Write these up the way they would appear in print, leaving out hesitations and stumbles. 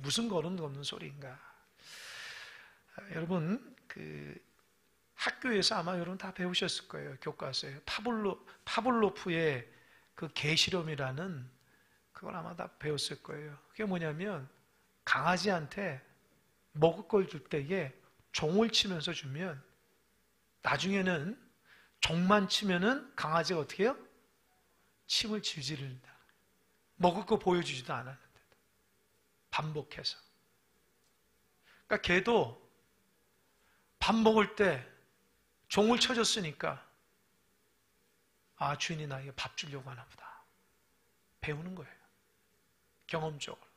무슨 거는 없는 소리인가? 여러분, 학교에서 아마 여러분 다 배우셨을 거예요. 교과서에 파블로프의 그 개실험이라는 그걸 아마 다 배웠을 거예요. 그게 뭐냐면 강아지한테 먹을 걸 줄 때에 종을 치면서 주면 나중에는 종만 치면은 강아지가 어떻게 해요? 침을 질질 흘린다. 먹을 거 보여주지도 않았는데 반복해서. 그러니까 걔도 밥 먹을 때 종을 쳐줬으니까 아, 주인이 나에게 밥 주려고 하나 보다. 배우는 거예요. 경험적으로.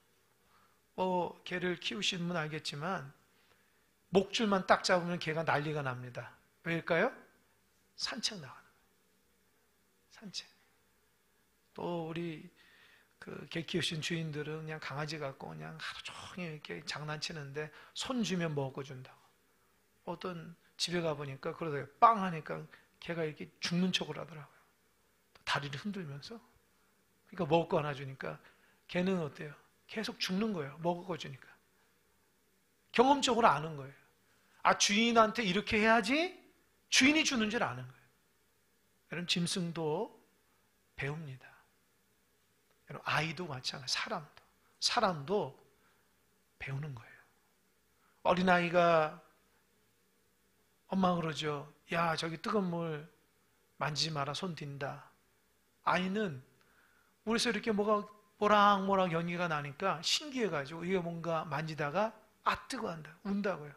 개를 키우시는 분 알겠지만 목줄만 딱 잡으면 개가 난리가 납니다. 왜일까요? 산책 나가는 거예요. 산책. 또 우리 개 키우신 주인들은 그냥 강아지 갖고 그냥 하루 종일 이렇게 장난치는데 손 주면 먹어준다고. 어떤 집에 가보니까 그러다가 빵 하니까 개가 이렇게 죽는 척을 하더라고요. 다리를 흔들면서. 그러니까 먹을 거 하나 주니까 개는 어때요? 계속 죽는 거예요. 먹을 거 주니까. 경험적으로 아는 거예요. 아, 주인한테 이렇게 해야지 주인이 주는 줄 아는 거예요. 여러분, 짐승도 배웁니다. 여러분, 아이도 마찬가지, 사람도 배우는 거예요. 어린아이가 엄마가 그러죠. 야, 저기 뜨거운 물 만지지 마라, 손 딘다. 아이는 물에서 이렇게 뭐가 모락모락 연기가 나니까 신기해가지고 이게 뭔가 만지다가 아, 뜨거워 한다, 운다고요.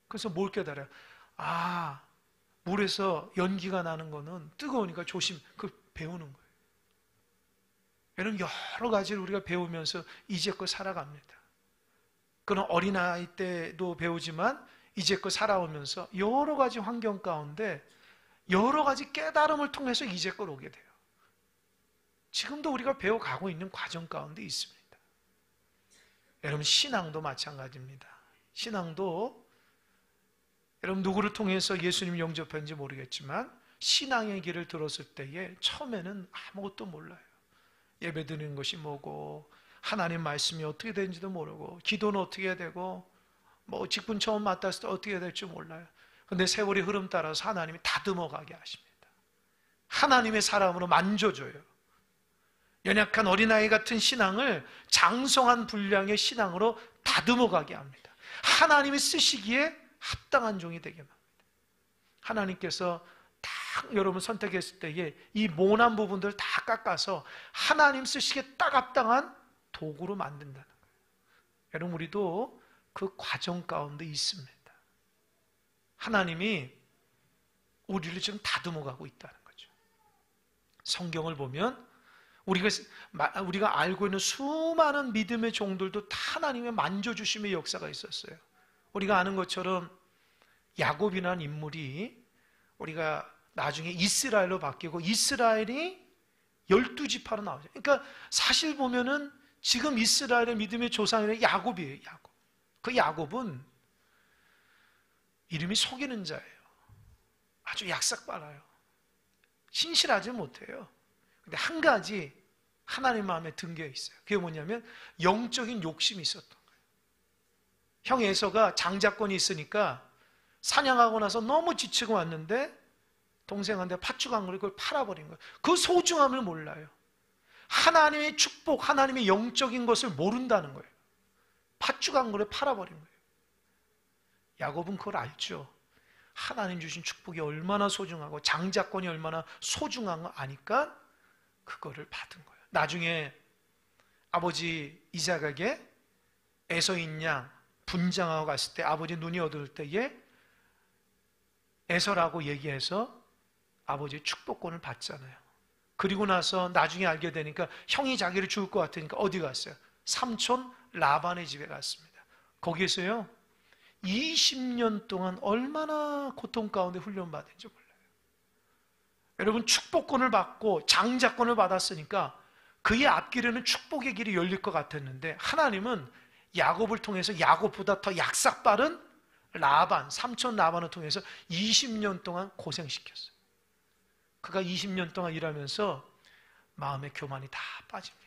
그래서 뭘 깨달아요? 아, 물에서 연기가 나는 거는 뜨거우니까 조심, 배우는 거예요. 이런 여러 가지를 우리가 배우면서 이제껏 살아갑니다. 그런 어린아이 때도 배우지만 이제껏 살아오면서 여러 가지 환경 가운데 여러 가지 깨달음을 통해서 이제껏 오게 돼요. 지금도 우리가 배워가고 있는 과정 가운데 있습니다. 여러분, 신앙도 마찬가지입니다. 신앙도 여러분 누구를 통해서 예수님 영접했는지 모르겠지만 신앙의 길을 들었을 때에 처음에는 아무것도 몰라요. 예배드리는 것이 뭐고 하나님 말씀이 어떻게 되는지도 모르고 기도는 어떻게 해야 되고 뭐 직분 처음 맡았을 때 어떻게 해야 될지 몰라요. 그런데 세월이 흐름 따라서 하나님이 다듬어가게 하십니다. 하나님의 사람으로 만져줘요. 연약한 어린아이 같은 신앙을 장성한 분량의 신앙으로 다듬어가게 합니다. 하나님이 쓰시기에 합당한 종이 되게 합니다. 하나님께서 딱 여러분 선택했을 때에 이 모난 부분들을 다 깎아서 하나님 쓰시기에 딱 합당한 도구로 만든다는 거예요. 여러분, 우리도 그 과정 가운데 있습니다. 하나님이 우리를 지금 다듬어가고 있다는 거죠. 성경을 보면 우리가 알고 있는 수많은 믿음의 종들도 다 하나님의 만져주심의 역사가 있었어요. 우리가 아는 것처럼 야곱이라는 인물이 우리가 나중에 이스라엘로 바뀌고 이스라엘이 12지파로 나오죠. 그러니까 사실 보면은 지금 이스라엘의 믿음의 조상이 야곱이에요. 그 야곱은 이름이 속이는 자예요. 아주 약삭빨라요. 신실하지 못해요. 근데 한 가지 하나님 마음에 든 게 있어요. 그게 뭐냐면 영적인 욕심이 있었던 거예요. 형 에서가 장자권이 있으니까 사냥하고 나서 너무 지치고 왔는데 동생한테 팥죽한 걸 그걸 팔아버린 거예요. 그 소중함을 몰라요. 하나님의 축복, 하나님의 영적인 것을 모른다는 거예요. 팥죽한 거를 팔아버린 거예요. 야곱은 그걸 알죠. 하나님 주신 축복이 얼마나 소중하고 장자권이 얼마나 소중한 거 아니까 그거를 받은 거예요. 나중에 아버지 이삭에게 에서인 양 분장하고 갔을 때 아버지 눈이 어두울 때에 에서라고 얘기해서 아버지의 축복권을 받잖아요. 그리고 나서 나중에 알게 되니까 형이 자기를 죽을 것 같으니까 어디 갔어요? 삼촌 라반의 집에 갔습니다. 거기에서요 20년 동안 얼마나 고통 가운데 훈련받은지 몰라요. 여러분, 축복권을 받고 장자권을 받았으니까 그의 앞길에는 축복의 길이 열릴 것 같았는데 하나님은 야곱을 통해서 야곱보다 더 약삭빠른 라반, 삼촌 라반을 통해서 20년 동안 고생시켰어요. 그가 20년 동안 일하면서 마음의 교만이 다 빠집니다.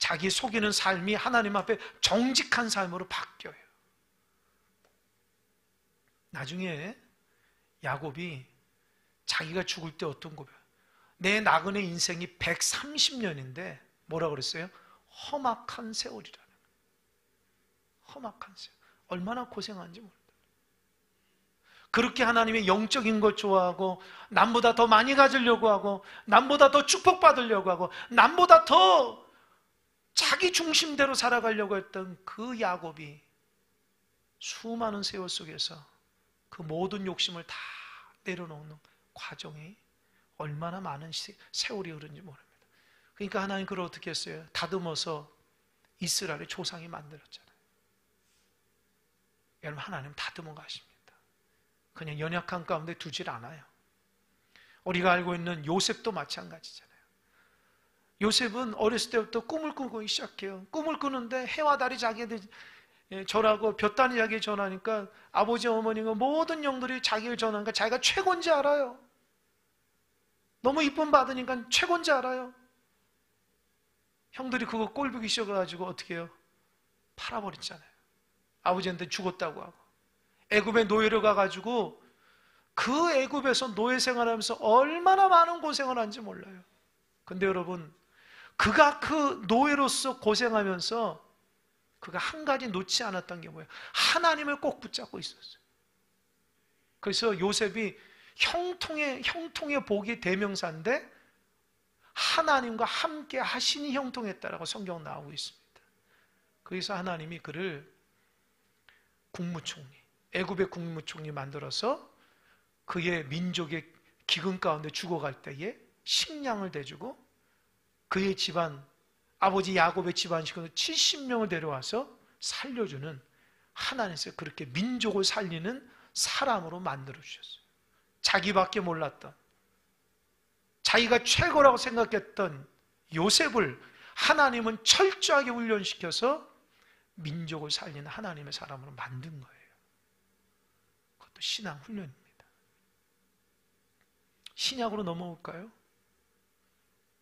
자기 속이는 삶이 하나님 앞에 정직한 삶으로 바뀌어요. 나중에 야곱이 자기가 죽을 때 어떤 고백? 내 나그네 인생이 130년인데 뭐라고 그랬어요? 험악한 세월이라는. 험악한 세월. 얼마나 고생한지 모른다. 그렇게 하나님의 영적인 것 좋아하고 남보다 더 많이 가지려고 하고 남보다 더 축복받으려고 하고 남보다 더 자기 중심대로 살아가려고 했던 그 야곱이 수많은 세월 속에서 그 모든 욕심을 다 내려놓는 과정이 얼마나 많은 세월이 흐른지 모릅니다. 그러니까 하나님 그걸 어떻게 했어요? 다듬어서 이스라엘의 조상이 만들었잖아요. 여러분, 하나님 다듬어 가십니다. 그냥 연약한 가운데 두질 않아요. 우리가 알고 있는 요셉도 마찬가지잖아요. 요셉은 어렸을 때부터 꿈을 꾸고 시작해요. 꿈을 꾸는데 해와 달이 자기한테 전하고 볕단이 자기에게 전하니까 아버지 어머니가 모든 영들이 자기를 전하니까 자기가 최고인지 알아요. 너무 이쁨 받으니까 최고인지 알아요. 형들이 그거 꼴보기 싫어가지고 어떻게 해요? 팔아버렸잖아요. 아버지한테 죽었다고 하고. 애굽에 노예로 가가지고 그 애굽에서 노예 생활하면서 얼마나 많은 고생을 한지 몰라요. 근데 여러분, 그가 그 노예로서 고생하면서 그가 한 가지 놓지 않았던 게 뭐예요? 하나님을 꼭 붙잡고 있었어요. 그래서 요셉이 형통의 복이 대명사인데 하나님과 함께 하시니 형통했다라고 성경 나오고 있습니다. 그래서 하나님이 그를 국무총리, 애굽의 국무총리 만들어서 그의 민족의 기근 가운데 죽어갈 때에 식량을 대주고 그의 집안, 아버지 야곱의 집안 식구들 70명을 데려와서 살려주는, 하나님께서 그렇게 민족을 살리는 사람으로 만들어 주셨어요. 자기밖에 몰랐던, 자기가 최고라고 생각했던 요셉을 하나님은 철저하게 훈련시켜서 민족을 살리는 하나님의 사람으로 만든 거예요. 그것도 신앙 훈련입니다. 신약으로 넘어올까요?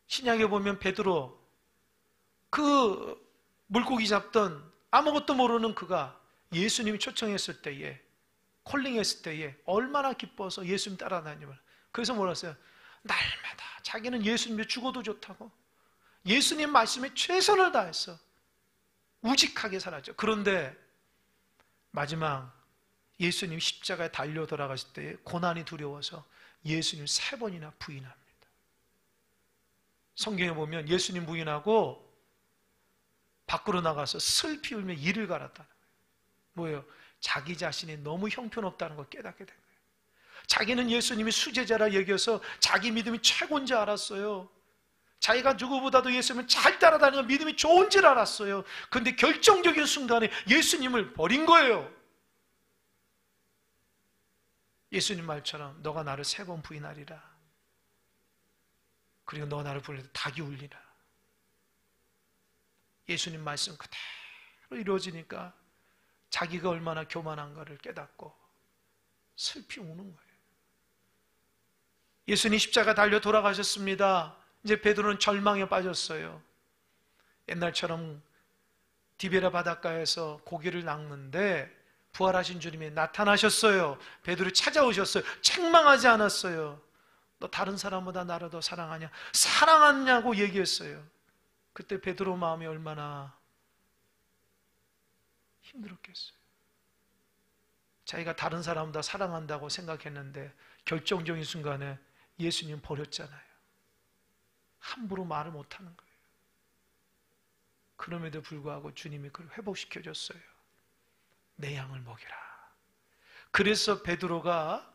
신약에 보면 베드로, 그 물고기 잡던 아무것도 모르는 그가 예수님이 초청했을 때에, 콜링했을 때에 얼마나 기뻐서 예수님 따라다니면, 그래서 뭐라 했어요? 날마다 자기는 예수님이 죽어도 좋다고 예수님 말씀에 최선을 다해서 우직하게 살았죠. 그런데 마지막 예수님 십자가에 달려 돌아가실 때에 고난이 두려워서 예수님 3번이나 부인합니다. 성경에 보면 예수님 부인하고 밖으로 나가서 슬피 울며 이를 갈았다는 거예요. 뭐예요? 자기 자신이 너무 형편없다는 걸 깨닫게 된 거예요. 자기는 예수님이 수제자라 여겨서 자기 믿음이 최고인 줄 알았어요. 자기가 누구보다도 예수님을 잘 따라다니는 믿음이 좋은 줄 알았어요. 그런데 결정적인 순간에 예수님을 버린 거예요. 예수님 말처럼 너가 나를 3번 부인하리라. 그리고 너가 나를 부를 때 닭이 울리라. 예수님 말씀 그대로 이루어지니까 자기가 얼마나 교만한가를 깨닫고 슬피 우는 거예요. 예수님 십자가 달려 돌아가셨습니다. 이제 베드로는 절망에 빠졌어요. 옛날처럼 디베라 바닷가에서 고기를 낚는데 부활하신 주님이 나타나셨어요. 베드로 찾아오셨어요. 책망하지 않았어요. 너 다른 사람보다 나를 더 사랑하냐? 사랑하냐고 얘기했어요. 그때 베드로 마음이 얼마나 힘들었겠어요. 자기가 다른 사람보다 사랑한다고 생각했는데 결정적인 순간에 예수님 버렸잖아요. 함부로 말을 못하는 거예요. 그럼에도 불구하고 주님이 그를 회복시켜줬어요. 내 양을 먹이라. 그래서 베드로가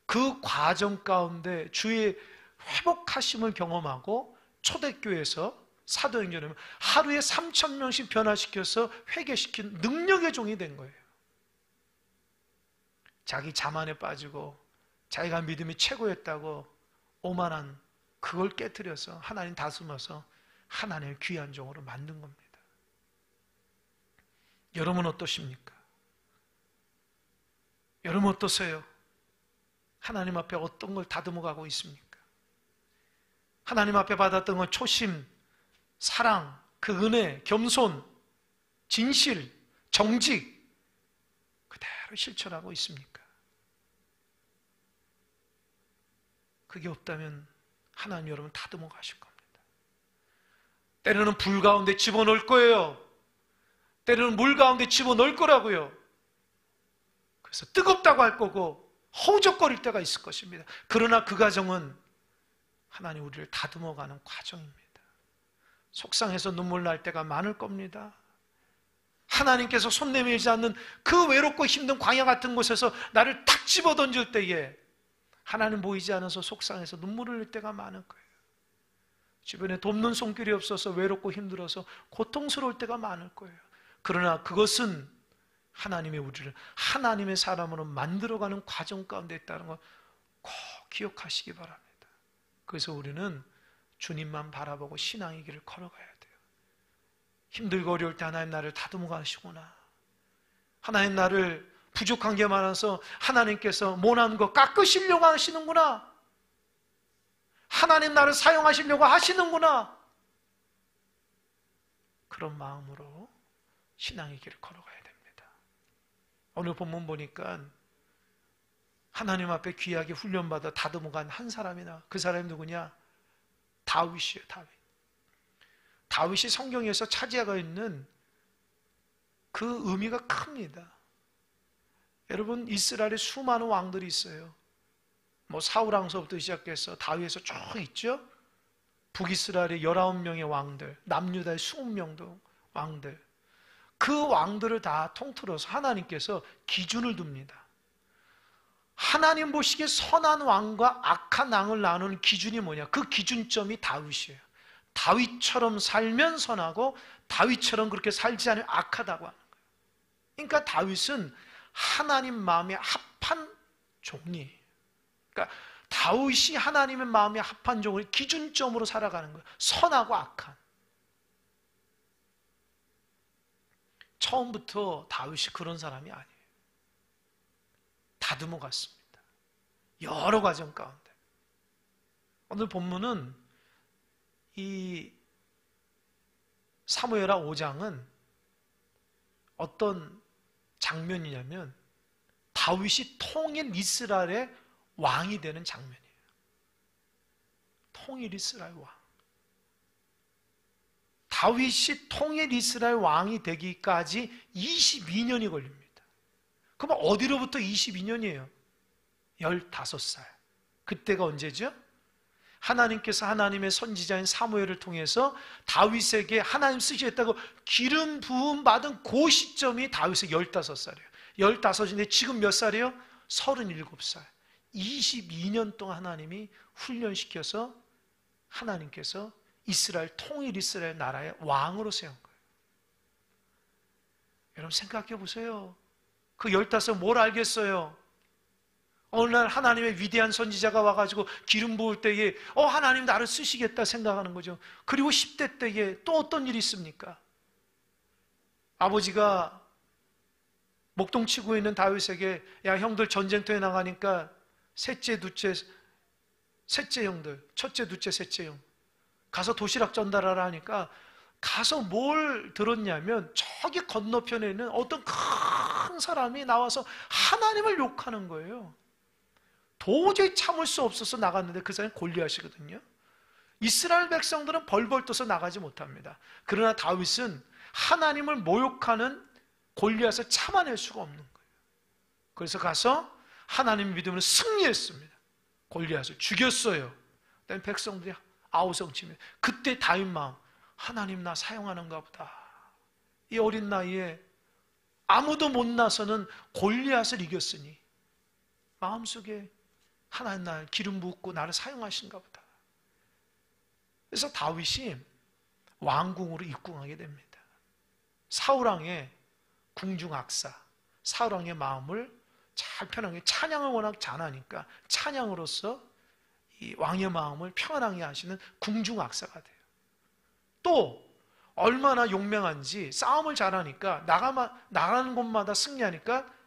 그 과정 가운데 주의 회복하심을 경험하고 초대교회에서 사도행전에 하루에 3,000명씩 변화시켜서 회개시킨 능력의 종이 된 거예요. 자기 자만에 빠지고 자기가 믿음이 최고였다고 오만한 그걸 깨트려서 하나님 다스려서 하나님의 귀한 종으로 만든 겁니다. 여러분 어떠십니까? 여러분 어떠세요? 하나님 앞에 어떤 걸 다듬어 가고 있습니까? 하나님 앞에 받았던 건 초심, 사랑, 그 은혜, 겸손, 진실, 정직 그대로 실천하고 있습니까? 그게 없다면 하나님 여러분 다듬어 가실 겁니다. 때로는 불 가운데 집어넣을 거예요. 때로는 물 가운데 집어넣을 거라고요. 그래서 뜨겁다고 할 거고 허우적거릴 때가 있을 것입니다. 그러나 그 과정은 하나님 우리를 다듬어가는 과정입니다. 속상해서 눈물 날 때가 많을 겁니다. 하나님께서 손 내밀지 않는 그 외롭고 힘든 광야 같은 곳에서 나를 탁 집어 던질 때에 하나님 보이지 않아서 속상해서 눈물을 흘릴 때가 많을 거예요. 주변에 돕는 손길이 없어서 외롭고 힘들어서 고통스러울 때가 많을 거예요. 그러나 그것은 하나님이 우리를 하나님의 사람으로 만들어가는 과정 가운데 있다는 걸 꼭 기억하시기 바랍니다. 그래서 우리는 주님만 바라보고 신앙의 길을 걸어가야 돼요. 힘들고 어려울 때 하나님 나를 다듬어 가시구나. 하나님 나를 부족한 게 많아서 하나님께서 모난 거 깎으시려고 하시는구나. 하나님 나를 사용하시려고 하시는구나. 그런 마음으로 신앙의 길을 걸어가야 됩니다. 오늘 본문 보니까 하나님 앞에 귀하게 훈련받아 다듬어간 한 사람이나 그 사람이 누구냐? 다윗이에요. 다윗이 성경에서 차지하고 있는 그 의미가 큽니다. 여러분 이스라엘에 수많은 왕들이 있어요. 뭐 사울 왕서부터 시작해서 다윗에서 쭉 있죠. 북이스라엘의 19명의 왕들, 남유다의 20명도 왕들. 그 왕들을 다 통틀어서 하나님께서 기준을 둡니다. 하나님 보시기에 선한 왕과 악한 왕을 나누는 기준이 뭐냐? 그 기준점이 다윗이에요. 다윗처럼 살면 선하고 다윗처럼 그렇게 살지 않으면 악하다고 하는 거예요. 그러니까 다윗은 하나님 마음에 합한 종이에요. 그러니까 다윗이 하나님의 마음에 합한 종을 기준점으로 살아가는 거예요. 선하고 악한. 처음부터 다윗이 그런 사람이 아니에요. 다듬어 갔습니다. 여러 과정 가운데. 오늘 본문은 이 사무엘하 5장은 어떤 장면이냐면 다윗이 통일 이스라엘의 왕이 되는 장면이에요. 통일 이스라엘 왕. 다윗이 통일 이스라엘 왕이 되기까지 22년이 걸립니다. 그럼 어디로부터 22년이에요? 15살. 그때가 언제죠? 하나님께서 하나님의 선지자인 사무엘을 통해서 다윗에게 하나님 쓰시겠다고 기름 부음 받은 그 시점이 다윗의 15살이에요. 15인데 지금 몇 살이에요? 37살. 22년 동안 하나님이 훈련시켜서 하나님께서 이스라엘, 통일 이스라엘 나라의 왕으로 세운 거예요. 여러분 생각해 보세요. 그 15살 뭘 알겠어요? 어느 날 하나님의 위대한 선지자가 와가지고 기름 부을 때에 하나님 나를 쓰시겠다 생각하는 거죠. 그리고 10대 때에 또 어떤 일이 있습니까? 아버지가 목동 치고 있는 다윗에게 야 형들 전쟁터에 나가니까 셋째, 둘째, 셋째 형들, 첫째, 둘째, 셋째 형 가서 도시락 전달하라 하니까 가서 뭘 들었냐면 저기 건너편에 있는 어떤 큰 사람이 나와서 하나님을 욕하는 거예요. 도저히 참을 수 없어서 나갔는데 그 사람이 골리앗이거든요. 이스라엘 백성들은 벌벌 떠서 나가지 못합니다. 그러나 다윗은 하나님을 모욕하는 골리앗을 참아낼 수가 없는 거예요. 그래서 가서 하나님 믿음으로 승리했습니다. 골리앗을 죽였어요. 그다음에 백성들이 아우성치며 그때 다윗 마음 하나님 나 사용하는가 보다. 이 어린 나이에 아무도 못 나서는 골리앗을 이겼으니 마음속에 하나님 날 기름 붓고 나를 사용하신가 보다. 그래서 다윗이 왕궁으로 입궁하게 됩니다. 사울왕의 궁중악사, 사울왕의 마음을 잘 편하게 찬양을 워낙 잘하니까 찬양으로서 이 왕의 마음을 평안하게 하시는 궁중악사가 돼요. 또 얼마나 용맹한지 싸움을 잘하니까 나가는 곳마다 승리하니까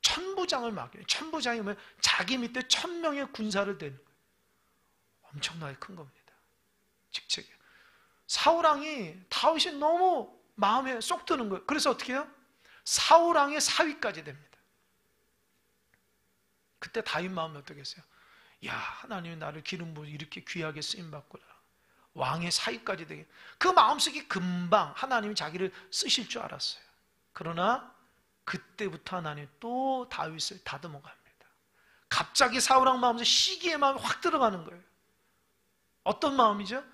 천부장을 맡겨요. 천부장이 뭐예요? 자기 밑에 1000명의 군사를 대는 거예요. 엄청나게 큰 겁니다. 직책이에요. 사울왕이 다윗이 너무 마음에 쏙 드는 거예요. 그래서 어떻게 해요? 사울왕의 사위까지 됩니다. 그때 다윗 마음이 어떻겠어요? 야, 하나님이 나를 기름 부어 이렇게 귀하게 쓰임받구나. 왕의 사위까지 되게. 그 마음속이 금방 하나님이 자기를 쓰실 줄 알았어요. 그러나 그때부터 하나님 또 다윗을 다듬어 갑니다. 갑자기 사울왕 마음속에 시기의 마음이 확 들어가는 거예요. 어떤 마음이죠?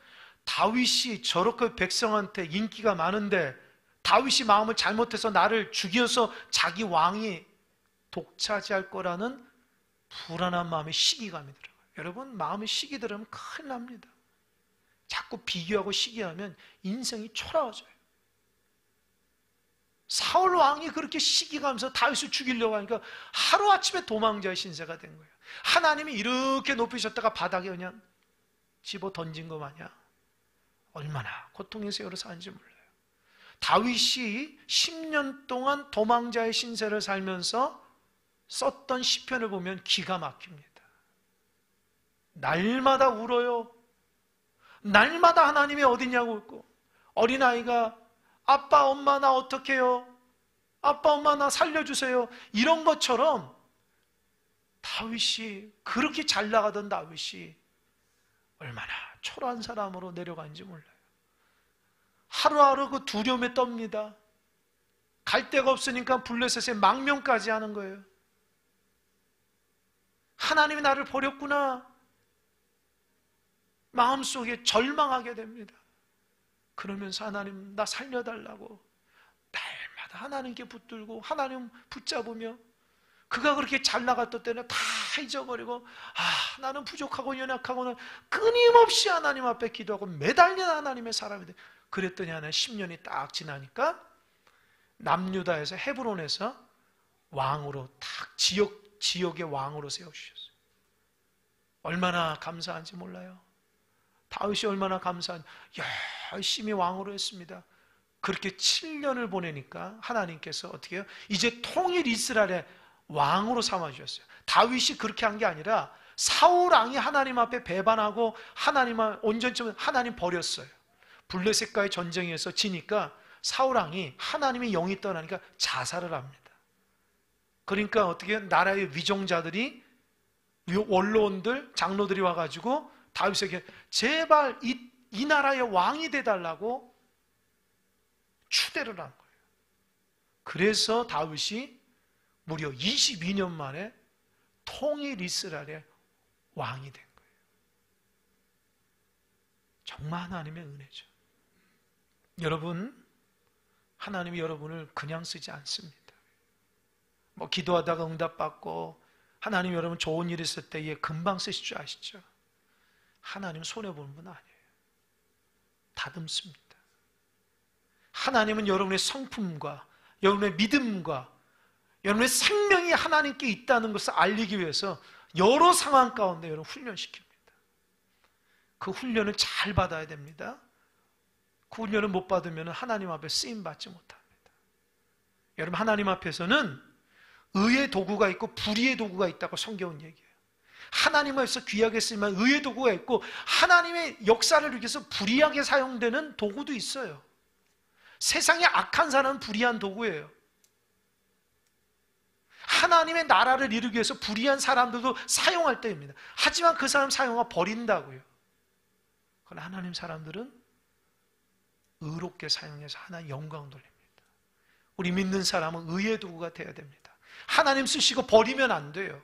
다윗이 저렇게 백성한테 인기가 많은데 다윗이 마음을 잘못해서 나를 죽여서 자기 왕이 독차지할 거라는 불안한 마음에 시기감이 들어가요. 여러분, 마음에 시기 들으면 큰일 납니다. 자꾸 비교하고 시기하면 인생이 초라해져요. 사울 왕이 그렇게 시기가면서 다윗을 죽이려고 하니까 하루아침에 도망자의 신세가 된 거예요. 하나님이 이렇게 높이셨다가 바닥에 그냥 집어 던진 거 마냥 얼마나 고통의 세월을 사는지 몰라요. 다윗이 10년 동안 도망자의 신세를 살면서 썼던 시편을 보면 기가 막힙니다. 날마다 울어요. 날마다 하나님이 어디냐고 묻고, 어린아이가 아빠 엄마 나 어떻게 해요? 아빠 엄마 나 살려주세요. 이런 것처럼 다윗이, 그렇게 잘 나가던 다윗이 얼마나 초라한 사람으로 내려간지 몰라요. 하루하루 그 두려움에 떱니다. 갈 데가 없으니까 블레셋에 망명까지 하는 거예요. 하나님이 나를 버렸구나. 마음속에 절망하게 됩니다. 그러면서 하나님 나 살려달라고 날마다 하나님께 붙들고 하나님 붙잡으며, 그가 그렇게 잘 나갔던 때는 다 잊어버리고, 나는 부족하고 연약하고는 끊임없이 하나님 앞에 기도하고 매달리는 하나님의 사람이 돼. 그랬더니 하나 10년이 딱 지나니까 남유다에서 헤브론에서 왕으로 딱 지역의 왕으로 세워주셨어요. 얼마나 감사한지 몰라요. 다윗이 얼마나 감사한지. 열심히 왕으로 했습니다. 그렇게 7년을 보내니까 하나님께서 어떻게 해요? 이제 통일 이스라엘의 왕으로 삼아주셨어요. 다윗이 그렇게 한 게 아니라 사울 왕이 하나님 앞에 배반하고 하나님을 온전히 하나님 버렸어요. 블레셋과의 전쟁에서 지니까 사울 왕이 하나님의 영이 떠나니까 자살을 합니다. 그러니까 어떻게 나라의 위종자들이, 원로원들, 장로들이 와가지고 다윗에게 제발 이 나라의 왕이 돼달라고 추대를 한 거예요. 그래서 다윗이 무려 22년 만에 통일 이스라엘의 왕이 된 거예요. 정말 하나님의 은혜죠. 여러분, 하나님이 여러분을 그냥 쓰지 않습니다. 뭐 기도하다가 응답받고 하나님 여러분 좋은 일 있을 때에 금방 쓰실 줄 아시죠? 하나님 손해보는 분 아니에요. 다듬습니다. 하나님은 여러분의 성품과 여러분의 믿음과 여러분의 생명이 하나님께 있다는 것을 알리기 위해서 여러 상황 가운데 여러분 훈련시킵니다. 그 훈련을 잘 받아야 됩니다. 그 훈련을 못 받으면 하나님 앞에 쓰임받지 못합니다. 여러분, 하나님 앞에서는 의의 도구가 있고 불의의 도구가 있다고 성경은 얘기해요. 하나님께서 귀하게 쓰면 의의 도구가 있고, 하나님의 역사를 위해서 불의하게 사용되는 도구도 있어요. 세상에 악한 사람은 불의한 도구예요. 하나님의 나라를 이루기 위해서 불의한 사람들도 사용할 때입니다. 하지만 그 사람 사용하고 버린다고요. 그러나 하나님 사람들은 의롭게 사용해서 하나님 영광 돌립니다. 우리 믿는 사람은 의의 도구가 되어야 됩니다. 하나님 쓰시고 버리면 안 돼요.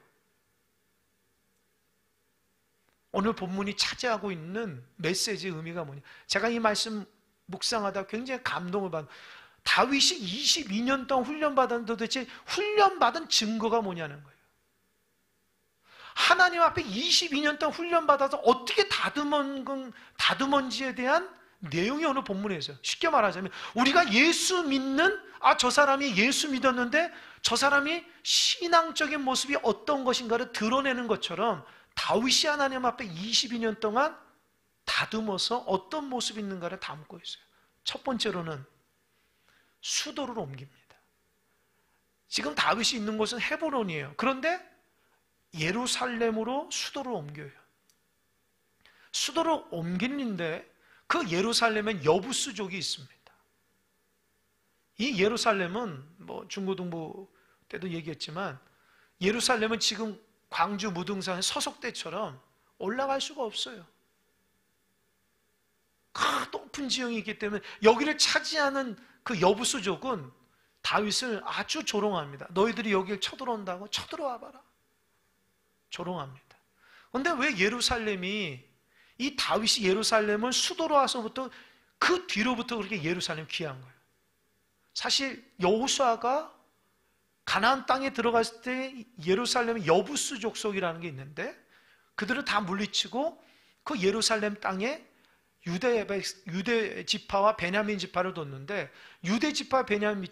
오늘 본문이 차지하고 있는 메시지의 의미가 뭐냐? 제가 이 말씀 묵상하다 굉장히 감동을 받은, 다윗이 22년 동안 훈련받았는데 도대체 훈련받은 증거가 뭐냐는 거예요. 하나님 앞에 22년 동안 훈련받아서 어떻게 다듬은지에 대한 내용이 오늘 본문에 있어요. 쉽게 말하자면 우리가 예수 믿는, 저 사람이 예수 믿었는데 저 사람이 신앙적인 모습이 어떤 것인가를 드러내는 것처럼 다윗이 하나님 앞에 22년 동안 다듬어서 어떤 모습이 있는가를 담고 있어요. 첫 번째로는 수도를 옮깁니다. 지금 다윗이 있는 곳은 헤브론이에요. 그런데 예루살렘으로 수도를 옮겨요. 수도를 옮기는데 그 예루살렘엔 여부수족이 있습니다. 이 예루살렘은 뭐 중고등부 때도 얘기했지만 예루살렘은 지금 광주 무등산의 서석대처럼 올라갈 수가 없어요. 큰 높은 지형이 있기 때문에 여기를 차지하는 그 여부수족은 다윗을 아주 조롱합니다. 너희들이 여기를 쳐들어온다고? 쳐들어와 봐라. 조롱합니다. 그런데 왜 예루살렘이, 이 다윗이 예루살렘을 수도로 와서부터 그 뒤로부터 그렇게 예루살렘 귀한 거예요. 사실 여호수아가 가나안 땅에 들어갔을 때 예루살렘의 여부수 족속이라는 게 있는데 그들을 다 물리치고 그 예루살렘 땅에 유대 지파와 베냐민 지파를 뒀는데 유대 지파 베냐민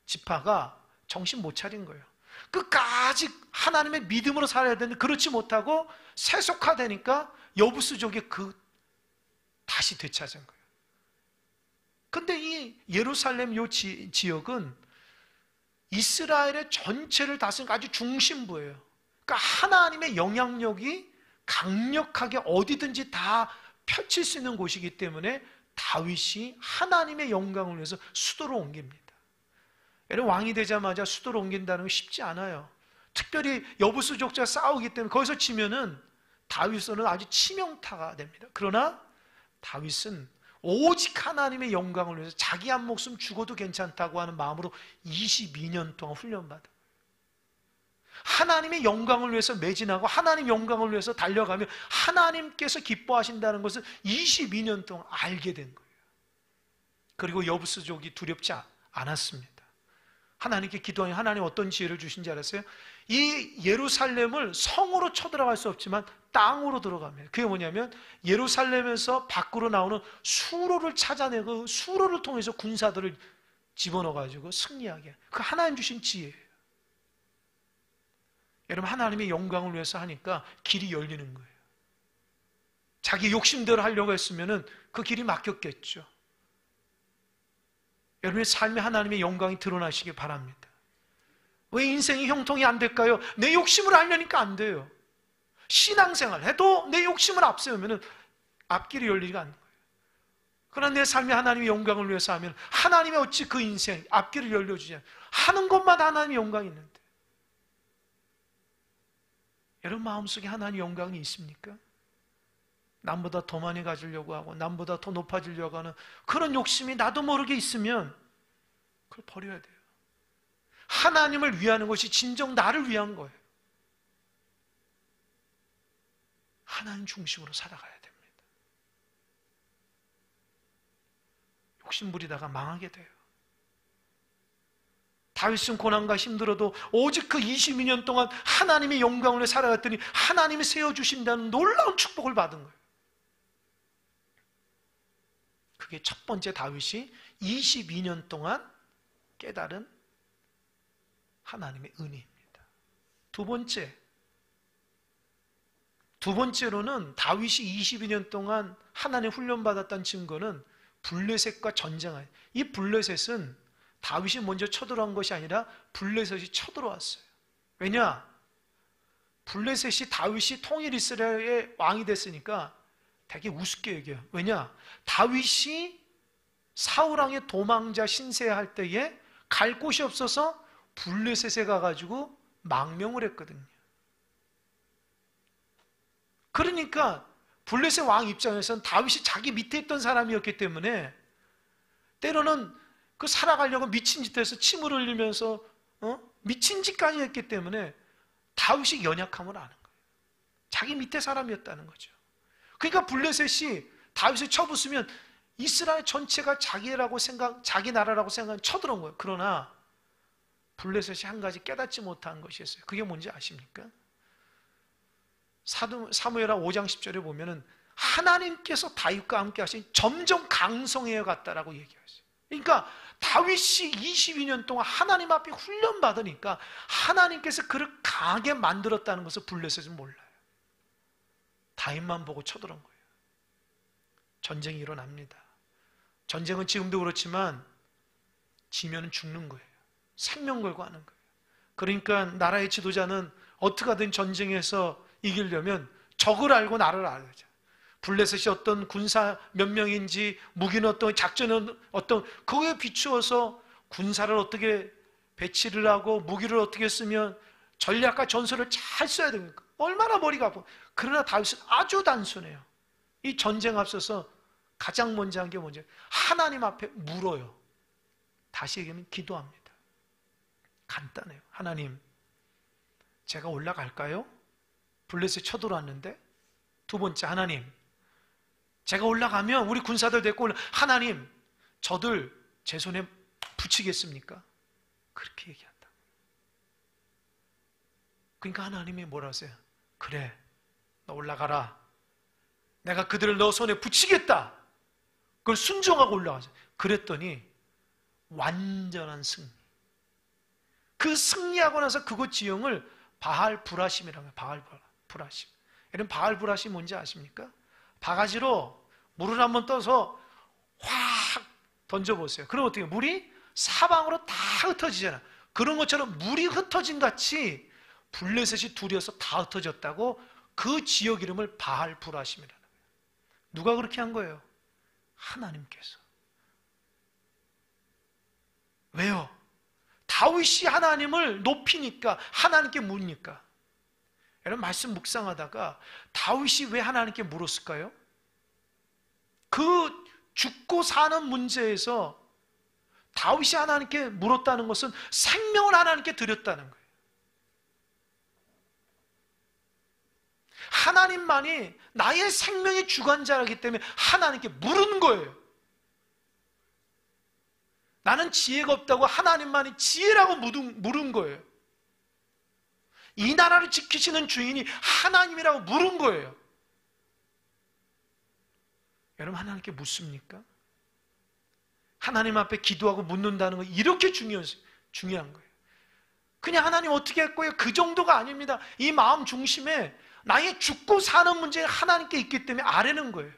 지파가 정신 못 차린 거예요. 끝까지 하나님의 믿음으로 살아야 되는데 그렇지 못하고 세속화되니까 여부수족이 다시 되찾은 거예요. 근데 이 예루살렘 요 지역은 이스라엘의 전체를 다스리는 아주 중심부예요. 그러니까 하나님의 영향력이 강력하게 어디든지 다 펼칠 수 있는 곳이기 때문에 다윗이 하나님의 영광을 위해서 수도로 옮깁니다. 여러분, 왕이 되자마자 수도로 옮긴다는 건 쉽지 않아요. 특별히 여부수족자 싸우기 때문에 거기서 지면은 다윗은 아주 치명타가 됩니다. 그러나 다윗은 오직 하나님의 영광을 위해서 자기 한 목숨 죽어도 괜찮다고 하는 마음으로 22년 동안 훈련받아요. 하나님의 영광을 위해서 매진하고 하나님 영광을 위해서 달려가며 하나님께서 기뻐하신다는 것을 22년 동안 알게 된 거예요. 그리고 여부수족이 두렵지 않았습니다. 하나님께 기도하니 하나님 어떤 지혜를 주신지 알았어요? 이 예루살렘을 성으로 쳐들어갈 수 없지만 땅으로 들어가면, 그게 뭐냐면 예루살렘에서 밖으로 나오는 수로를 찾아내고 수로를 통해서 군사들을 집어넣어가지고 승리하게, 그 하나님 주신 지혜예요. 여러분, 하나님의 영광을 위해서 하니까 길이 열리는 거예요. 자기 욕심대로 하려고 했으면 그 길이 막혔겠죠. 여러분의 삶에 하나님의 영광이 드러나시기 바랍니다. 왜 인생이 형통이 안 될까요? 내 욕심을 하려니까 안 돼요. 신앙생활 해도 내 욕심을 앞세우면 앞길이 열리지가 않는 거예요. 그러나 내 삶이 하나님의 영광을 위해서 하면 하나님이 어찌 그 인생 앞길을 열려주지 않아요. 하는 것마다 하나님의 영광이 있는데, 여러분 마음속에 하나님의 영광이 있습니까? 남보다 더 많이 가지려고 하고 남보다 더 높아지려고 하는 그런 욕심이 나도 모르게 있으면 그걸 버려야 돼요. 하나님을 위하는 것이 진정 나를 위한 거예요. 하나님 중심으로 살아가야 됩니다. 욕심 부리다가 망하게 돼요. 다윗은 고난과 힘들어도 오직 그 22년 동안 하나님의 영광을 살아갔더니 하나님이 세워주신다는 놀라운 축복을 받은 거예요. 그게 첫 번째 다윗이 22년 동안 깨달은 하나님의 은혜입니다. 두 번째로는 다윗이 22년 동안 하나님 훈련받았다는 증거는 블레셋과 전쟁할, 이 블레셋은 다윗이 먼저 쳐들어간 것이 아니라 블레셋이 쳐들어왔어요. 왜냐? 블레셋이 다윗이 통일 이스라엘의 왕이 됐으니까 되게 우습게 얘기해요. 왜냐? 다윗이 사울왕의 도망자 신세할 때에 갈 곳이 없어서 블레셋에 가가지고 망명을 했거든요. 그러니까 블레셋 왕 입장에서는 다윗이 자기 밑에 있던 사람이었기 때문에 때로는 그 살아가려고 미친 짓 해서 침을 흘리면서 미친 짓까지 했기 때문에 다윗이 연약함을 아는 거예요. 자기 밑에 사람이었다는 거죠. 그러니까 블레셋이 다윗을 쳐부수면 이스라엘 전체가 자기라고 자기 나라라고 생각하면 쳐들어온 거예요. 그러나 블레셋이 한 가지 깨닫지 못한 것이 있어요. 그게 뭔지 아십니까? 사무엘하 5장 10절에 보면은 하나님께서 다윗과 함께 하신 점점 강성해져 갔다라고 얘기하세요. 그러니까 다윗이 22년 동안 하나님 앞에 훈련받으니까 하나님께서 그를 강하게 만들었다는 것을 블레셋은 몰라요. 다윗만 보고 쳐들어온 거예요. 전쟁이 일어납니다. 전쟁은 지금도 그렇지만 지면 죽는 거예요. 생명 걸고 하는 거예요. 그러니까 나라의 지도자는 어떻게 하든 전쟁에서 이기려면 적을 알고 나를 알아야 돼. 블레셋이 어떤 군사 몇 명인지, 무기는 어떤, 작전은 어떤, 그거에 비추어서 군사를 어떻게 배치를 하고 무기를 어떻게 쓰면 전략과 전술을 잘 써야 됩니까? 얼마나 머리가 아파. 그러나 다윗은 아주 단순해요. 이 전쟁 앞서서 가장 먼저 한 게 뭔지, 하나님 앞에 물어요. 다시 얘기하면 기도합니다. 간단해요. 하나님, 제가 올라갈까요? 블레셋 쳐들어왔는데. 두 번째, 하나님, 제가 올라가면 우리 군사들 데리고 하나님, 저들 제 손에 붙이겠습니까? 그렇게 얘기한다. 그러니까 하나님이 뭐라 하세요? 그래, 너 올라가라. 내가 그들을 너 손에 붙이겠다. 그걸 순종하고 올라가죠. 그랬더니 완전한 승리. 그 승리하고 나서 그곳 지형을 바알 브라심이라고 해요. 바알 브라심. 여러분, 바알 브라심 뭔지 아십니까? 바가지로 물을 한번 떠서 확 던져보세요. 그럼 어떻게 해요? 물이 사방으로 다 흩어지잖아. 그런 것처럼 물이 흩어진 같이 블레셋이 둘이어서 다 흩어졌다고, 그 지역 이름을 바알 브라심이라는 거예요. 누가 그렇게 한 거예요? 하나님께서. 왜요? 다윗이 하나님을 높이니까, 하나님께 묻니까. 여러분, 말씀 묵상하다가 다윗이 왜 하나님께 물었을까요? 그 죽고 사는 문제에서 다윗이 하나님께 물었다는 것은 생명을 하나님께 드렸다는 거예요. 하나님만이 나의 생명의 주관자이기 때문에 하나님께 물은 거예요. 나는 지혜가 없다고 하나님만이 지혜라고 물은 거예요. 이 나라를 지키시는 주인이 하나님이라고 물은 거예요. 여러분, 하나님께 묻습니까? 하나님 앞에 기도하고 묻는다는 거 이렇게 중요한 거예요. 그냥 하나님 어떻게 할 거예요? 그 정도가 아닙니다. 이 마음 중심에 나의 죽고 사는 문제가 하나님께 있기 때문에 아뢰는 거예요.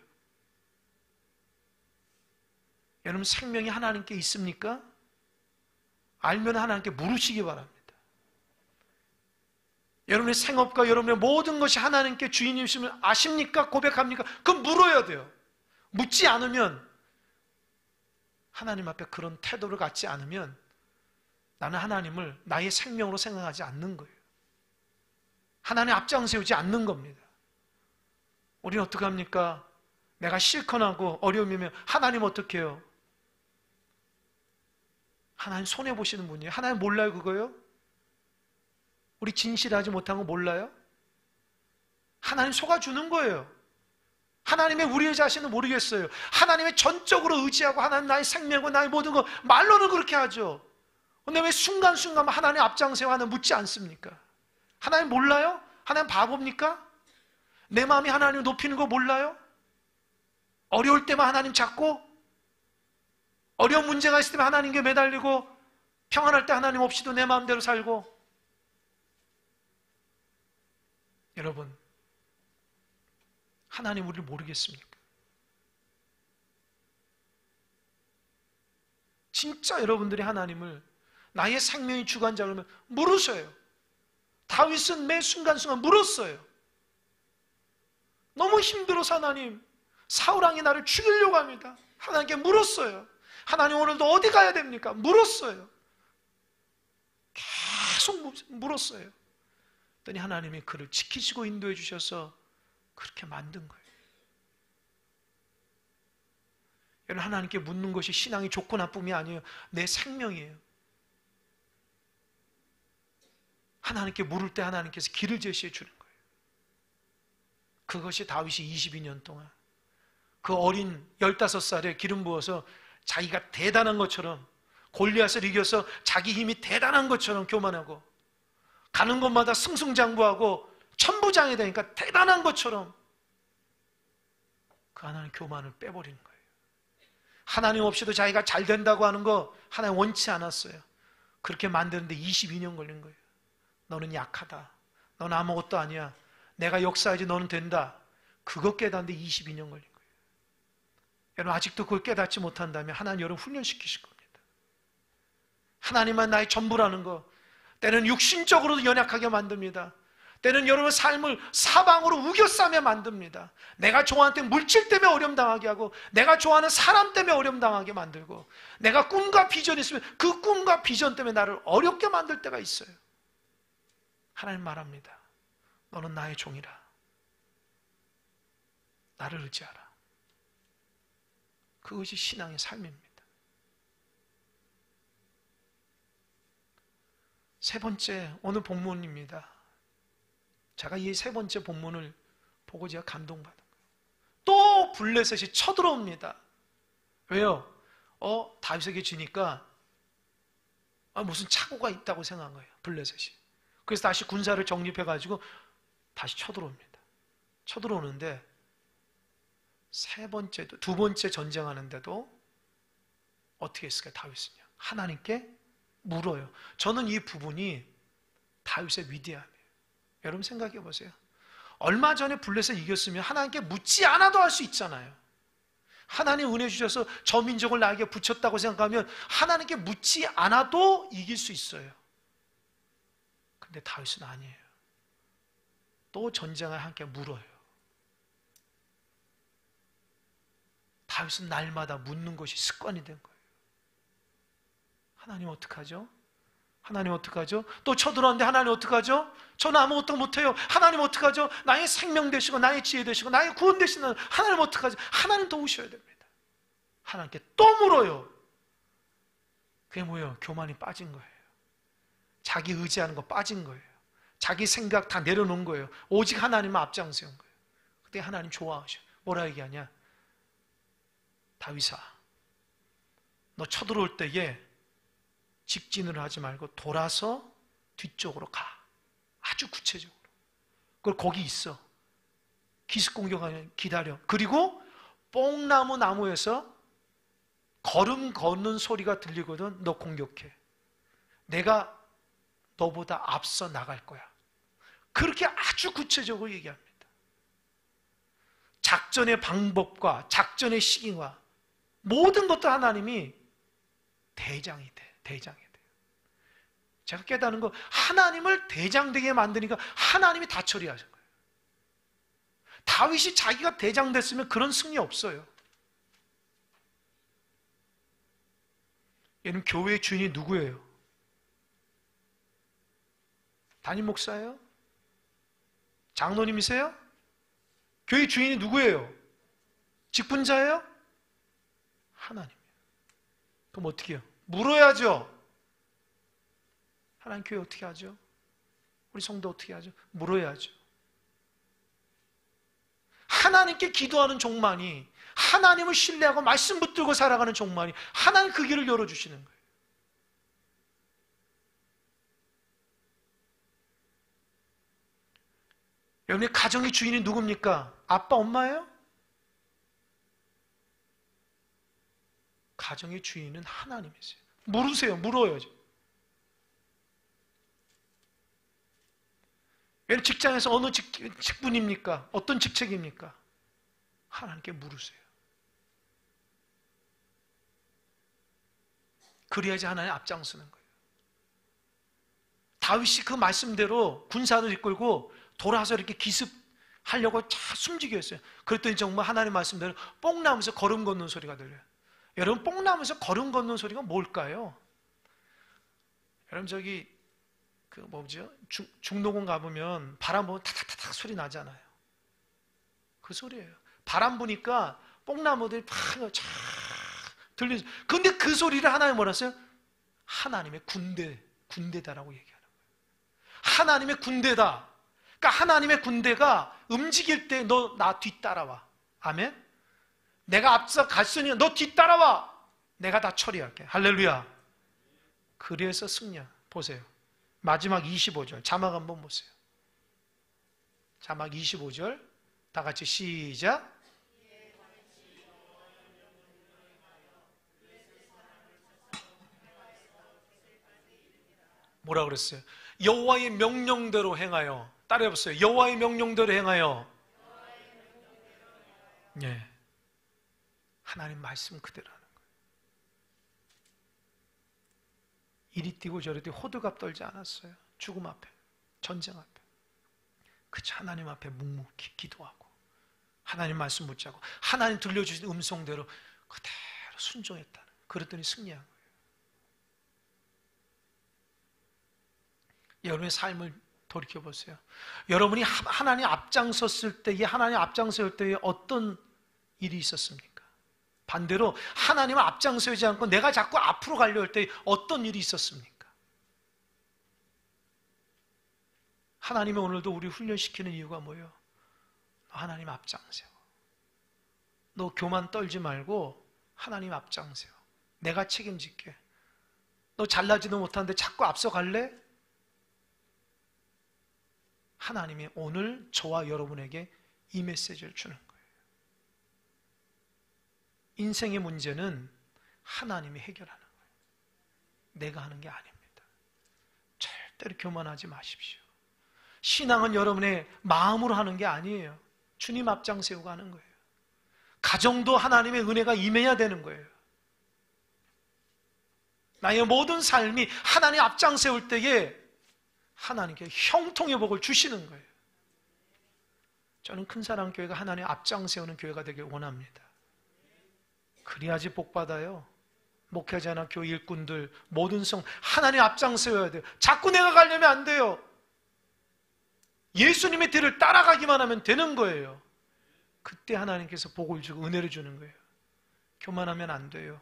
여러분, 생명이 하나님께 있습니까? 알면 하나님께 물으시기 바랍니다. 여러분의 생업과 여러분의 모든 것이 하나님께 주인이시면 아십니까? 고백합니까? 그럼 물어야 돼요. 묻지 않으면, 하나님 앞에 그런 태도를 갖지 않으면 나는 하나님을 나의 생명으로 생각하지 않는 거예요. 하나님 앞장 세우지 않는 겁니다. 우리는 어떻게 합니까? 내가 실컷하고 어려움이면 하나님 어떻게 해요? 하나님 손해보시는 분이에요. 하나님 몰라요, 그거요? 우리 진실하지 못한 거 몰라요? 하나님 속아주는 거예요. 하나님의 우리의 자신은 모르겠어요. 하나님의 전적으로 의지하고 하나님 나의 생명과 나의 모든 거 말로는 그렇게 하죠. 근데 왜 순간순간 하나님 앞장세워 하나 묻지 않습니까? 하나님 몰라요? 하나님 바보입니까? 내 마음이 하나님을 높이는 거 몰라요? 어려울 때만 하나님 찾고, 어려운 문제가 있을 때만 하나님께 매달리고, 평안할 때 하나님 없이도 내 마음대로 살고. 여러분, 하나님 우리를 모르겠습니까? 진짜 여러분들이 하나님을 나의 생명의 주관자 그러면 물으셔요. 다윗은 매 순간순간 물었어요. 너무 힘들어서 하나님, 사울왕이 나를 죽이려고 합니다. 하나님께 물었어요. 하나님 오늘도 어디 가야 됩니까? 물었어요. 계속 물었어요. 그랬더니 하나님이 그를 지키시고 인도해 주셔서 그렇게 만든 거예요. 여러분, 하나님께 묻는 것이 신앙이 좋고 나쁨이 아니에요. 내 생명이에요. 하나님께 물을 때 하나님께서 길을 제시해 주는 거예요. 그것이 다윗이 22년 동안 그 어린 15살에 기름 부어서 자기가 대단한 것처럼, 골리앗을 이겨서 자기 힘이 대단한 것처럼 교만하고, 가는 곳마다 승승장구하고 천부장이 되니까 대단한 것처럼 그 하나님 교만을 빼버리는 거예요. 하나님 없이도 자기가 잘 된다고 하는 거 하나님 원치 않았어요. 그렇게 만드는데 22년 걸린 거예요. 너는 약하다. 너는 아무것도 아니야. 내가 역사하지 너는 된다. 그거 깨닫는데 22년 걸린 거예요. 여러분, 아직도 그걸 깨닫지 못한다면 하나님 여러분 훈련시키실 겁니다. 하나님만 나의 전부라는 거, 때는 육신적으로도 연약하게 만듭니다. 때는 여러분 삶을 사방으로 우겨싸며 만듭니다. 내가 좋아하는 물질 때문에 어려움 당하게 하고, 내가 좋아하는 사람 때문에 어려움 당하게 만들고, 내가 꿈과 비전이 있으면 그 꿈과 비전 때문에 나를 어렵게 만들 때가 있어요. 하나님 말합니다. 너는 나의 종이라. 나를 의지하라. 그것이 신앙의 삶입니다. 세 번째, 오늘 본문입니다. 제가 이 세 번째 본문을 보고 제가 감동받은 거예요. 또 블레셋이 쳐들어옵니다. 왜요? 다윗에게 지니까 무슨 착오가 있다고 생각한 거예요. 블레셋이. 그래서 다시 군사를 정립해가지고 다시 쳐들어옵니다. 쳐들어오는데 두 번째 전쟁하는데도 어떻게 했을까요? 다윗은요. 하나님께 물어요. 저는 이 부분이 다윗의 위대함이에요. 여러분 생각해 보세요. 얼마 전에 블레셋 이겼으면 하나님께 묻지 않아도 할 수 있잖아요. 하나님 은혜 주셔서 저 민족을 나에게 붙였다고 생각하면 하나님께 묻지 않아도 이길 수 있어요. 근데 다윗은 아니에요. 또 전쟁을 함께 물어요. 다윗은 날마다 묻는 것이 습관이 된 거예요. 하나님 어떡하죠? 하나님 어떡하죠? 또 쳐들어왔는데 하나님 어떡하죠? 저는 아무것도 못해요. 하나님 어떡하죠? 나의 생명 되시고 나의 지혜 되시고 나의 구원 되시는 하나님 어떡하죠? 하나님 도우셔야 됩니다. 하나님께 또 물어요. 그게 뭐예요? 교만이 빠진 거예요. 자기 의지하는 거 빠진 거예요. 자기 생각 다 내려놓은 거예요. 오직 하나님만 앞장세운 거예요. 그때 하나님 좋아하셔. 뭐라 얘기하냐? 다윗아, 너 쳐들어올 때에 직진을 하지 말고 돌아서 뒤쪽으로 가. 아주 구체적으로. 그걸 거기 있어. 기습 공격하면 기다려. 그리고 뽕나무 나무에서 걸음 걷는 소리가 들리거든. 너 공격해. 내가 너보다 앞서 나갈 거야. 그렇게 아주 구체적으로 얘기합니다. 작전의 방법과 작전의 시기와 모든 것도 하나님이 대장이 돼. 대장이 돼요. 제가 깨닫는 거, 하나님을 대장 되게 만드니까 하나님이 다 처리하신 거예요. 다윗이 자기가 대장 됐으면 그런 승리 없어요. 얘는 교회의 주인이 누구예요? 담임 목사예요? 장로님이세요? 교회 주인이 누구예요? 직분자예요? 하나님이에요. 그럼 어떻게 해요? 물어야죠. 하나님 교회 어떻게 하죠? 우리 성도 어떻게 하죠? 물어야죠. 하나님께 기도하는 종만이, 하나님을 신뢰하고 말씀 붙들고 살아가는 종만이 하나님 그 길을 열어주시는 거예요. 여러분의 가정의 주인이 누굽니까? 아빠, 엄마예요? 가정의 주인은 하나님이세요. 물으세요. 물어야죠. 여러분 직장에서 어느 직분입니까? 어떤 직책입니까? 하나님께 물으세요. 그래야지 하나님 앞장서는 거예요. 다윗이 그 말씀대로 군사를 이끌고 돌아서 이렇게 기습하려고 잘 숨지게 했어요. 그랬더니 정말 하나님 말씀대로 뽕나무에서 걸음 걷는 소리가 들려요. 여러분 뽕나무에서 걸음 걷는 소리가 뭘까요? 여러분 저기 그 뭐죠? 중노공 가보면 바람 보면 타닥타닥 소리 나잖아요. 그 소리예요. 바람 부니까 뽕나무들이 팍 들리죠. 근데 그 소리를 하나님 뭐라 했어요? 하나님의 군대다라고 얘기하는 거예요. 하나님의 군대다. 그러니까 하나님의 군대가 움직일 때 너 나 뒤따라와. 아멘? 내가 앞서 갔으니 너 뒤따라와. 내가 다 처리할게. 할렐루야. 그래서 승리야. 보세요. 마지막 25절 자막 한번 보세요. 자막 25절 다 같이 시작. 뭐라 그랬어요? 여호와의 명령대로 행하여. 따라해보세요. 여호와의 명령대로 행하여. 예. 하나님 말씀 그대로 하는 거예요. 이리 뛰고 저리 뛰고 호들갑 떨지 않았어요. 죽음 앞에, 전쟁 앞에. 그저 하나님 앞에 묵묵히 기도하고 하나님 말씀 붙잡고 하나님 들려주신 음성대로 그대로 순종했다는, 그랬더니 승리한 거예요. 여러분의 삶을 돌이켜보세요. 여러분이 하나님 앞장섰을 때에, 하나님 앞장설 때에 어떤 일이 있었습니까? 반대로 하나님을 앞장서지 않고 내가 자꾸 앞으로 가려 할 때 어떤 일이 있었습니까? 하나님이 오늘도 우리 훈련시키는 이유가 뭐예요? 하나님 앞장세워. 너 교만 떨지 말고 하나님 앞장세워. 내가 책임질게. 너 잘나지도 못하는데 자꾸 앞서갈래? 하나님이 오늘 저와 여러분에게 이 메시지를 주는 거예요. 인생의 문제는 하나님이 해결하는 거예요. 내가 하는 게 아닙니다. 절대로 교만하지 마십시오. 신앙은 여러분의 마음으로 하는 게 아니에요. 주님 앞장세우고 하는 거예요. 가정도 하나님의 은혜가 임해야 되는 거예요. 나의 모든 삶이 하나님 앞장세울 때에 하나님께 형통의 복을 주시는 거예요. 저는 큰사랑교회가 하나님 앞장세우는 교회가 되길 원합니다. 그래야지 복받아요. 목회자나 교회 일꾼들 모든 성 하나님 앞장세워야 돼요. 자꾸 내가 가려면 안 돼요. 예수님의 뒤를 따라가기만 하면 되는 거예요. 그때 하나님께서 복을 주고 은혜를 주는 거예요. 교만하면 안 돼요.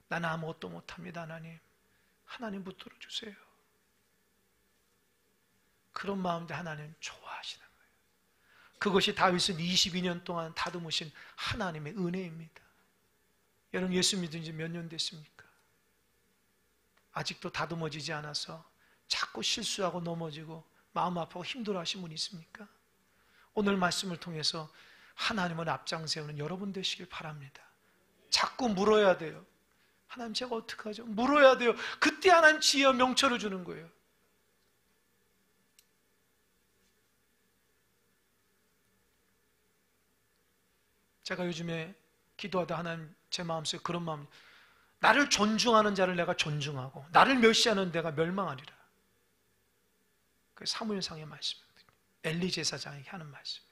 나는 아무것도 못합니다. 하나님 붙들어 주세요. 그런 마음도 하나님 좋아하시는 거예요. 그것이 다윗은 22년 동안 다듬으신 하나님의 은혜입니다. 여러분 예수 믿은 지 몇 년 됐습니까? 아직도 다듬어지지 않아서 자꾸 실수하고 넘어지고 마음 아프고 힘들어 하신 분 있습니까? 오늘 말씀을 통해서 하나님을 앞장세우는 여러분 되시길 바랍니다. 자꾸 물어야 돼요. 하나님 제가 어떡하죠? 물어야 돼요. 그때 하나님 지혜와 명철을 주는 거예요. 제가 요즘에 기도하다 하나님 제 마음속에 그런 마음, 나를 존중하는 자를 내가 존중하고 나를 멸시하는 데가 멸망하리라. 그 사무엘상의 말씀이거든요. 엘리 제사장에게 하는 말씀이에요.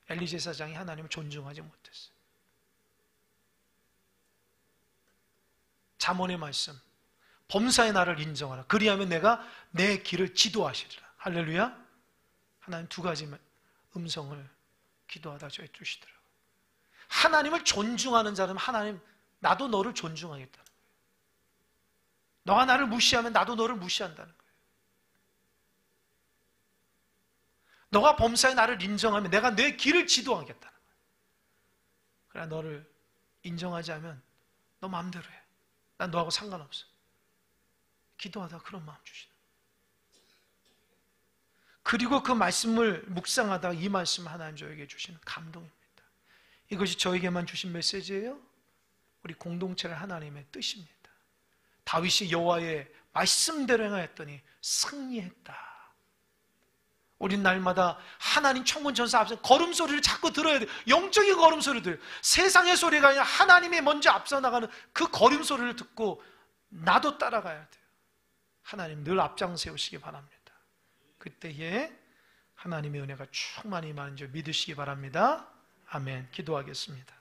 엘리 제사장이 하나님을 존중하지 못했어요. 잠언의 말씀, 범사의 나를 인정하라. 그리하면 내가 내 길을 지도하시리라. 할렐루야. 하나님 두 가지 음성을 기도하다 저희 주시더라고요. 하나님을 존중하는 자는 하나님, 나도 너를 존중하겠다는 거예요. 너가 나를 무시하면 나도 너를 무시한다는 거예요. 너가 범사에 나를 인정하면 내가 내 길을 지도하겠다는 거예요. 그러나 너를 인정하지 않으면 너 마음대로 해. 난 너하고 상관없어. 기도하다 그런 마음 주시는 거예요. 그리고 그 말씀을 묵상하다 이 말씀 하나님 저에게 주시는 감동입니다. 이것이 저에게만 주신 메시지예요? 우리 공동체를 하나님의 뜻입니다. 다윗이 여호와의 말씀대로 행하였더니 승리했다. 우린 날마다 하나님 천군천사 앞서 걸음소리를 자꾸 들어야 돼요. 영적인 걸음소리를 들어요. 세상의 소리가 아니라 하나님이 먼저 앞서 나가는 그 걸음소리를 듣고 나도 따라가야 돼요. 하나님 늘 앞장세우시기 바랍니다. 그때에 하나님의 은혜가 충만히 임하는 줄 믿으시기 바랍니다. 아멘. 기도하겠습니다.